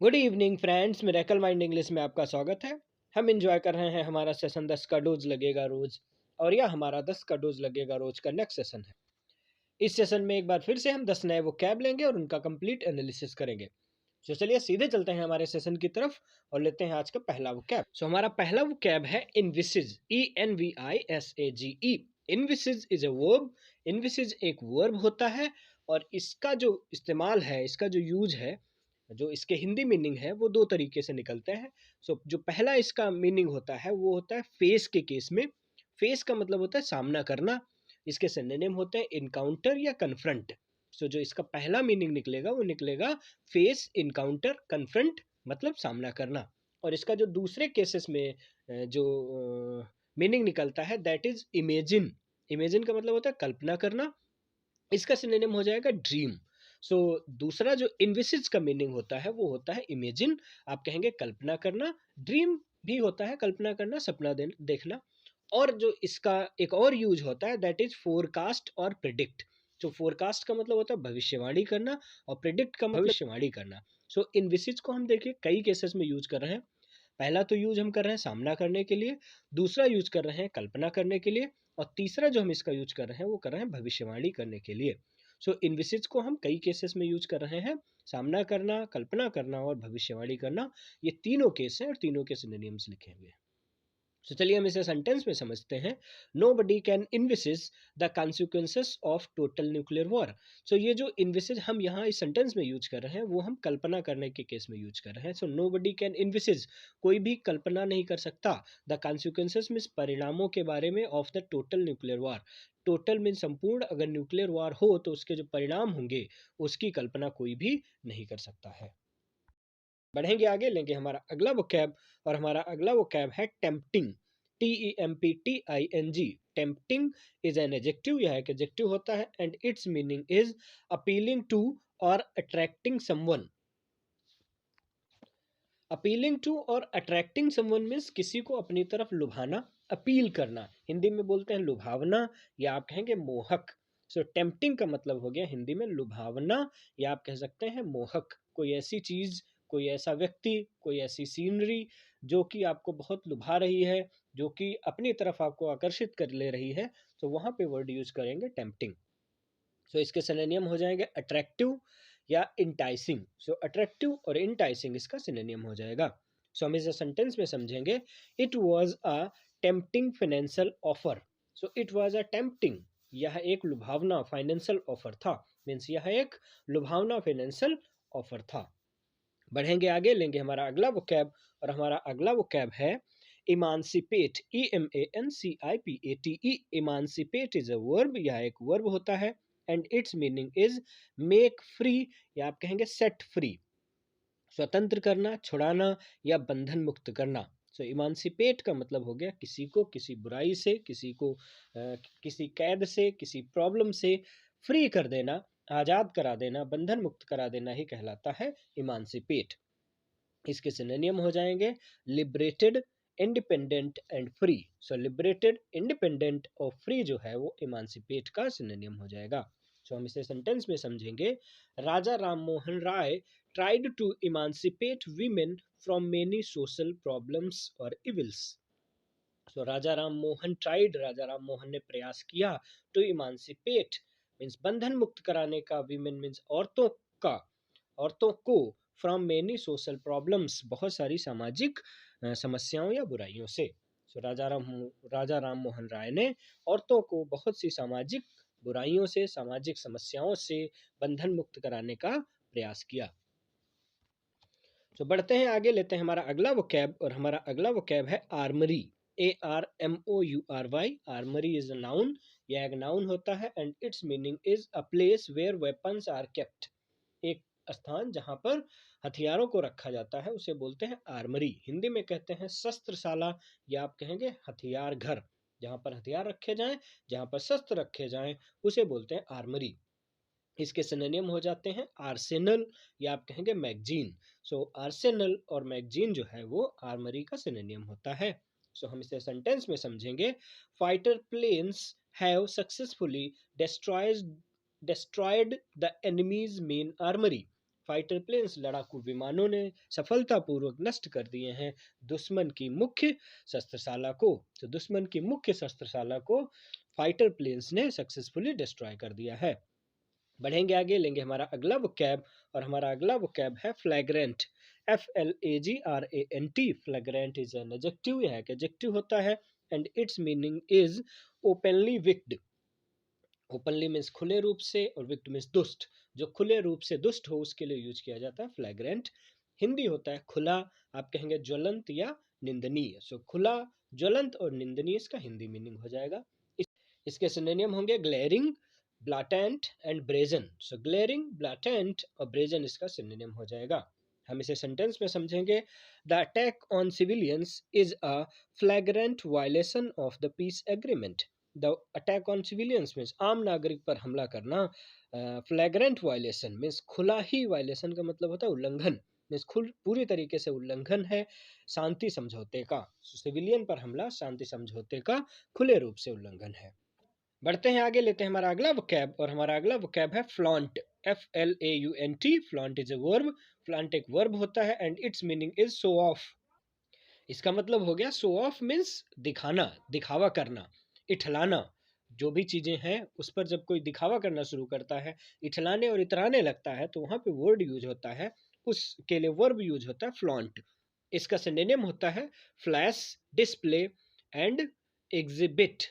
Good evening friends, miracle mind English में आपका स्वागत है। हम एंजॉय कर रहे हैं हमारा सेशन 10 का डोज लगेगा रोज, और यह हमारा 10 का डोज लगेगा रोज का नेक्स्ट सेशन है। इस सेशन में एक बार फिर से हम 10 नए वोकैब लेंगे और उनका कंप्लीट एनालिसिस करेंगे। तो चलिए सीधे चलते हैं हमारे सेशन की तरफ और लेते हैं आज का पहला वोकैब। हमारा पहला वोकैब है envisage, ENVISAGE। Envisage is a verb. Envisage एक वर्ब होता है और इसका जो इस्तेमाल है, इसका जो यूज है, जो इसके हिंदी मीनिंग है, वो दो तरीके से निकलते हैं। जो पहला इसका मीनिंग होता है वो होता है फेस के केस में। फेस का मतलब होता है सामना करना। इसके सिनोनिम होते हैं इनकाउंटर या कन्फ्रंट। जो इसका पहला मीनिंग निकलेगा वो निकलेगा फेस, इनकाउंटर, कन्फ्रंट, मतलब सामना करना। और इसका जो दूसरे केसेस में जो मीनिंग निकलता है दैट इज इमेजिन। इमेजिन का मतलब होता है कल्पना करना। इसका सिनोनिम हो जाएगा ड्रीम। दूसरा जो इनविसिज का मीनिंग होता है वो होता है इमेजिन, आप कहेंगे कल्पना करना। ड्रीम भी होता है कल्पना करना, सपना देखना। और जो इसका एक और यूज होता है दैट इज फोरकास्ट और प्रिडिक्ट। जो फोरकास्ट का मतलब होता है भविष्यवाणी करना और प्रिडिक्ट का मतलब भविष्यवाणी करना। इनविसिज को हम देखिए कई केसेस में यूज कर रहे हैं। पहला तो यूज हम कर रहे हैं सामना करने के लिए, दूसरा यूज कर रहे हैं कल्पना करने के लिए, और तीसरा जो हम इसका यूज कर रहे हैं वो कर रहे हैं भविष्यवाणी करने के लिए। इनविसिज को हम कई केसेस में यूज कर रहे हैं। सामना करना, कल्पना करना और भविष्यवाणी करना, ये तीनों केस हैं और तीनों के सिनोनिम्स लिखे हुए हैं। चलिए हम इसे सेंटेंस में समझते हैं। Nobody can envisage the consequences of total nuclear war. ये जो इनविसिज हम यहाँ इस सेंटेंस में यूज कर रहे हैं वो हम कल्पना करने के केस में यूज कर रहे हैं। नो बडी कैन इनविसिज, कोई भी कल्पना नहीं कर सकता। द कॉन्सिक्वेंसेस मीन्स परिणामों के बारे में, of the total nuclear war. Total means संपूर्ण, अगर न्यूक्लियर वॉर हो तो उसके जो परिणाम होंगे उसकी कल्पना कोई भी नहीं कर सकता है। बढ़ेंगे आगे, लेंगे हमारा अगला वोकैब, और हमारा अगला वोकैब है tempting. TEMPTING। Tempting is an adjective, यह एक एडजेक्टिव होता है, and its meaning is appealing to or attracting someone. Appealing to or attracting someone means किसी को अपनी तरफ लुभाना, अपील करना। हिंदी में बोलते हैं लुभावना, या आप कहेंगे मोहक। टेम्पटिंग का मतलब हो गया हिंदी में लुभावना, या आप कह सकते हैं मोहक। कोई ऐसी चीज, कोई ऐसा व्यक्ति, कोई ऐसी सीनरी जो कि आपको बहुत लुभा रही है, जो कि अपनी तरफ आपको आकर्षित कर ले रही है, तो वहां पे वर्ड यूज करेंगे टेम्पटिंग। इसके सिनोनिम हो जाएंगे अट्रैक्टिव या इंटाइसिंग। अट्रैक्टिव और इंटाइसिंग इसका सिनोनिम हो जाएगा। हम इसे सेंटेंस में समझेंगे। It was a tempting financial offer. It was a tempting, यह एक लुभावना फाइनेंशियल ऑफर था। मीन्स यह एक लुभावना फाइनेंशियल ऑफर था। बढ़ेंगे आगे, लेंगे हमारा अगला वोकैब, और हमारा अगला वोकैब है इमानसिपेट। EMANCIPATE। इमानसिपेट इज अ वर्ब, यह एक वर्ब होता है, and its meaning is make free, या आप कहेंगे सेट फ्री। स्वतंत्र करना, छुड़ाना या बंधन मुक्त करना। इमानसिपेट का मतलब हो गया किसी को किसी बुराई से, किसी को किसी कैद से, किसी प्रॉब्लम से फ्री कर देना, आज़ाद करा देना, बंधन मुक्त करा देना ही कहलाता है इमानसिपेट। इसके सिनोनिम हो जाएंगे liberated, independent and free. Liberated, independent और फ्री जो है वो इमानसिपेट का सिनोनिम हो जाएगा। हम इसे सेंटेंस में समझेंगे। राजा Ram Mohan Roy tried to emancipate women from many social problems or evils। Raja Ram Mohan tried, Raja Ram Mohan ने प्रयास किया, टू इमानसिपेट मीन्स बंधन मुक्त कराने का, वीमेन मीन्स औरतों का, औरतों को, फ्रॉम मेनी सोशल प्रॉब्लम्स बहुत सारी सामाजिक समस्याओं या बुराइयों से। राजा राम मोहन राय ने औरतों को बहुत सी सामाजिक बुराइयों से, सामाजिक समस्याओं से बंधन मुक्त कराने का प्रयास किया। बढ़ते हैं आगे, लेते हैं हमारा अगला वोकैब, और हमारा अगला वोकैब है armoury. ARMOURY। Armoury is a noun, यह एक नाउन होता है, and its meaning is a place where weapons are kept. एक स्थान जहां पर हथियारों को रखा जाता है उसे बोलते हैं आर्मरी। हिंदी में कहते हैं शस्त्रशाला, या आप कहेंगे हथियार घर। जहां पर हथियार रखे जाएं, जहां पर शस्त्र रखे जाएं, उसे बोलते हैं आर्मरी। इसके सिनोनिम हो जाते हैं आर्सेनल, या आप कहेंगे मैगजीन। आर्सेनल और मैगजीन जो है वो आर्मरी का सिनोनिम होता है। हम इसे सेंटेंस में समझेंगे। Fighter planes have successfully destroyed the enemy's main armory। Fighter planes लड़ाकू विमानों ने सफलतापूर्वक नष्ट कर दिए हैं दुश्मन की मुख्य शस्त्रशाला को। तो दुश्मन की मुख्य शस्त्रशाला को फाइटर प्लेन्स ने सक्सेसफुली डिस्ट्रॉय कर दिया है। बढ़ेंगे आगे, लेंगे हमारा अगला वोकैब और हमारा अगला वोकैब है फ्लैग्रेंट। FLAGRANT। फ्लैग्रेंट इज एन एडजेक्टिव, यह एक एडजेक्टिव होता है and its meaning is openly wicked. Openly means खुले रूप से और विक्ड मीन्स दुष्ट। जो खुले रूप से दुष्ट हो उसके लिए यूज किया जाता है फ्लैग्रेंट। हिंदी होता है खुला, आप कहेंगे ज्वलंत या निंदनीय। सो खुला, ज्वलंत और निंदनीय इसका हिंदी मीनिंग हो जाएगा। इसके सिनोनिम होंगे glaring, blatant and brazen. So glaring, blatant और ब्रेजन इसका सिनोनिम हो जाएगा। हम इसे सेंटेंस में समझेंगे। The attack on civilians is a फ्लैग्रेंट violation of the piece agreement. The attack on civilians means आम नागरिक पर हमला करना। फ्लैग्रेंट वायलेशन मीन्स खुला ही, वायलेशन का मतलब होता है उल्लंघन, मीन्स खुल पूरी तरीके से उल्लंघन है शांति समझौते का। सिविलियन पर हमला शांति समझौते का खुले रूप से उल्लंघन है। बढ़ते हैं आगे, लेते हैं हमारा अगला वोकैब और हमारा अगला वोकैब है flaunt. FLAUNT। Flaunt is a verb. Flaunt एक वर्ब होता है and its meaning is show off. इसका मतलब हो गया शो ऑफ मीन्स दिखाना, दिखावा करना, इठलाना। जो भी चीजें हैं उस पर जब कोई दिखावा करना शुरू करता है, इठलाने और इतराने लगता है, तो वहां पे वर्ड यूज होता है, उसके लिए वर्ब यूज होता है फ्लॉन्ट। इसका सिनोनिम होता है flash, display and exhibit.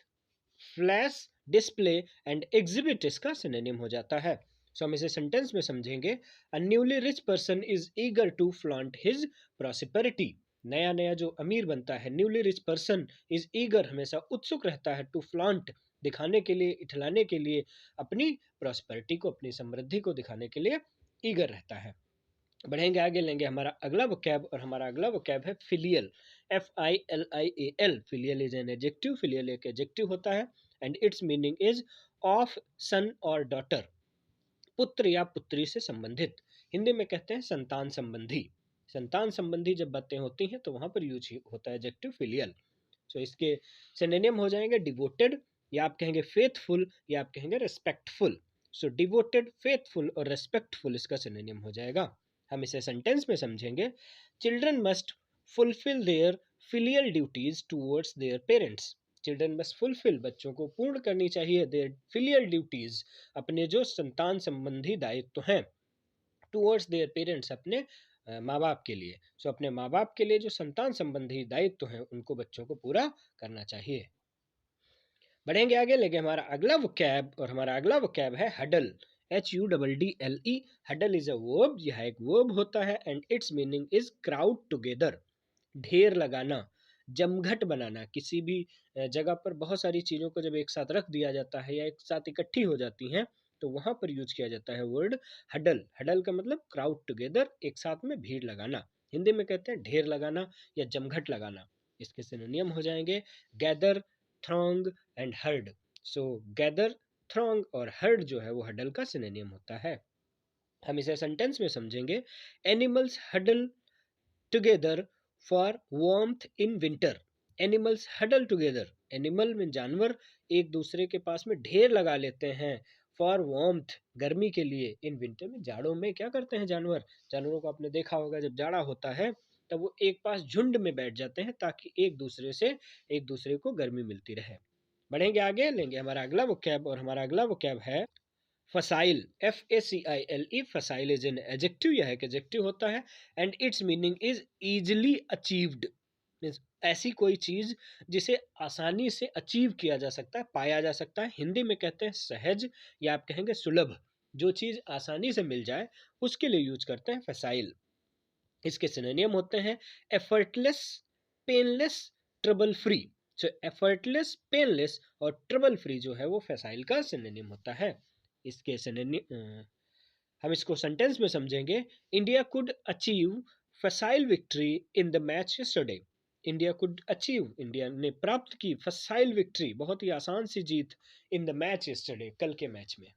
Flash, display and exhibit इसका सिनोनिम हो जाता है। सो हम इसे सेंटेंस में समझेंगे। A newly rich person is eager to flaunt his prosperity. नया नया जो अमीर बनता है, newly rich person is eager हमेशा उत्सुक रहता है, टू फ्लॉन्ट दिखाने के लिए, इठलाने के लिए, अपनी प्रॉस्पेरिटी को, अपनी समृद्धि को दिखाने के लिए ईगर रहता है। बढ़ेंगे आगे, लेंगे हमारा अगला वोकैब और हमारा अगला वोकैब है filial. FILIAL। Filial is an adjective. Filial एक एडजेक्टिव होता है and its meaning is of son और डॉटर। पुत्र या पुत्री से संबंधित। हिंदी में कहते हैं संतान संबंधी। संतान संबंधी जब बातें होती हैं तो वहां पर यूज होता है एडजेक्टिव फिलियल। सो इसके सिनोनिम हो जाएंगे डिवोटेड, या आप कहेंगे फेथफुल, या आप कहेंगे रिस्पेक्टफुल। सो डिवोटेड, फेथफुल और रेस्पेक्टफुल इसका सिनोनिम हो जाएगा। हम इसे सेंटेंस में समझेंगे। Children must fulfil there filial duties towards their parents. Children must fulfil, बच्चों को पूर्ण करनी चाहिए, देयर फिलियल ड्यूटीज, अपने जो संतान संबंधी दायित्व हैं, टूवर्ड्स देयर पेरेंट्स, अपने माँ बाप के लिए। सो अपने माँ बाप के लिए जो संतान संबंधी दायित्व हैं उनको बच्चों को पूरा करना चाहिए। बढ़ेंगे आगे, लेंगे हमारा अगला वोकैब और हमारा अगला वोकैब है huddle. HUDDLE। Huddle is a verb, यह एक वर्ब होता है and its meaning is crowd together. ढेर लगाना, जमघट बनाना। किसी भी जगह पर बहुत सारी चीज़ों को जब एक साथ रख दिया जाता है या एक साथ इकट्ठी हो जाती हैं तो वहां पर यूज किया जाता है वर्ड हडल। हडल का मतलब क्राउड टुगेदर, एक साथ में भीड़ लगाना। हिंदी में कहते हैं ढेर लगाना या जमघट लगाना। इसके सिनोनिम हो जाएंगे gather, throng and heard. So gather, throng और हर्ड जो है वो हडल का सिनोनिम होता है। हम इसे सेंटेंस में समझेंगे। Animals huddle together for warmth in winter. Animals huddle together, animal में जानवर एक दूसरे के पास में ढेर लगा लेते हैं फॉर वार्मथ, गर्मी के लिए, इन विंटर में, जाड़ों में क्या करते हैं जानवर, जानवरों को आपने देखा होगा जब जाड़ा होता है तब वो एक पास झुंड में बैठ जाते हैं ताकि एक दूसरे को गर्मी मिलती रहे। बढ़ेंगे आगे, लेंगे हमारा अगला वोकैब और हमारा अगला वोकैब है फसाइल। FACILE। फसाइल इज एन एडजेक्टिव, यह एक एडजेक्टिव होता है and its meaning is easily achieved. Means ऐसी कोई चीज जिसे आसानी से अचीव किया जा सकता है, पाया जा सकता है। हिंदी में कहते हैं सहज, या आप कहेंगे सुलभ। जो चीज आसानी से मिल जाए उसके लिए यूज करते हैं फसाइल। इसके सिनोनिम होते हैं एफर्टलेस, पेनलेस, ट्रबल फ्री। सो एफर्टलेस, पेनलेस और ट्रबल फ्री जो है वो फसाइल का सिनोनिम होता है। इसके हम इसको सेंटेंस में समझेंगे। India could achieve facile victory in the match yesterday. India could achieve, India ने प्राप्त की फसाइल विक्ट्री, बहुत ही आसान सी जीत, इन द मैच यस्टरडे, कल के मैच में।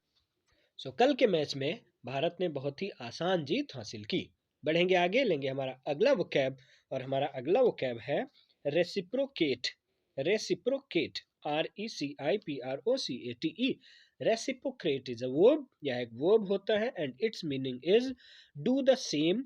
सो कल के मैच में भारत ने बहुत ही आसान जीत हासिल की। बढ़ेंगे आगे, लेंगे हमारा अगला वोकैब और हमारा अगला वोकैब है reciprocate. Reciprocate, RECIPROCATE। Reciprocate is a verb, यह एक वर्ब होता है and its meaning is do the same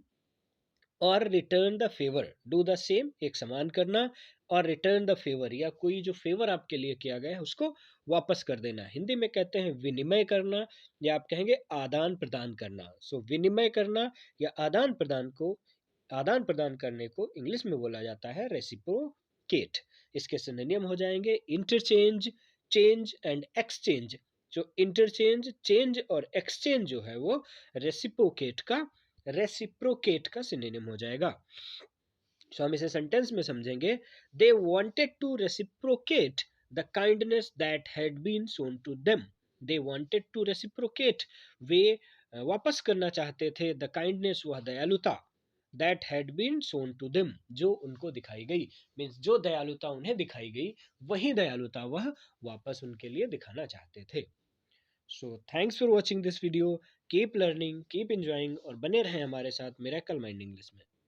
और return the favour. Do the same एक समान करना, और रिटर्न द फेवर या कोई जो फेवर आपके लिए किया गया है उसको वापस कर देना। हिंदी में कहते हैं विनिमय करना, या आप कहेंगे आदान प्रदान करना। सो विनिमय करना या आदान प्रदान करने को इंग्लिश में बोला जाता है रेसिप्रोकेट। इसके सिनोनिम हो जाएंगे इंटरचेंज, चेंज एंड एक्सचेंज। जो इंटरचेंज, चेंज और एक्सचेंज जो है वो रेसिप्रोकेट का सिनोनिम हो जाएगा। सो हम इसे सेंटेंस में समझेंगे। They wanted to reciprocate the kindness that had been shown to them. They wanted to reciprocate, वे वापस करना चाहते थे, द काइंडनेस वह दयालुता, that had been shown to them जो उनको दिखाई गई। मीन्स जो दयालुता उन्हें दिखाई गई वही दयालुता वह वापस उनके लिए दिखाना चाहते थे। So thanks for watching this video. Keep learning, keep enjoying और बने रहें हमारे साथ मिरेकल माइंड इंग्लिश में।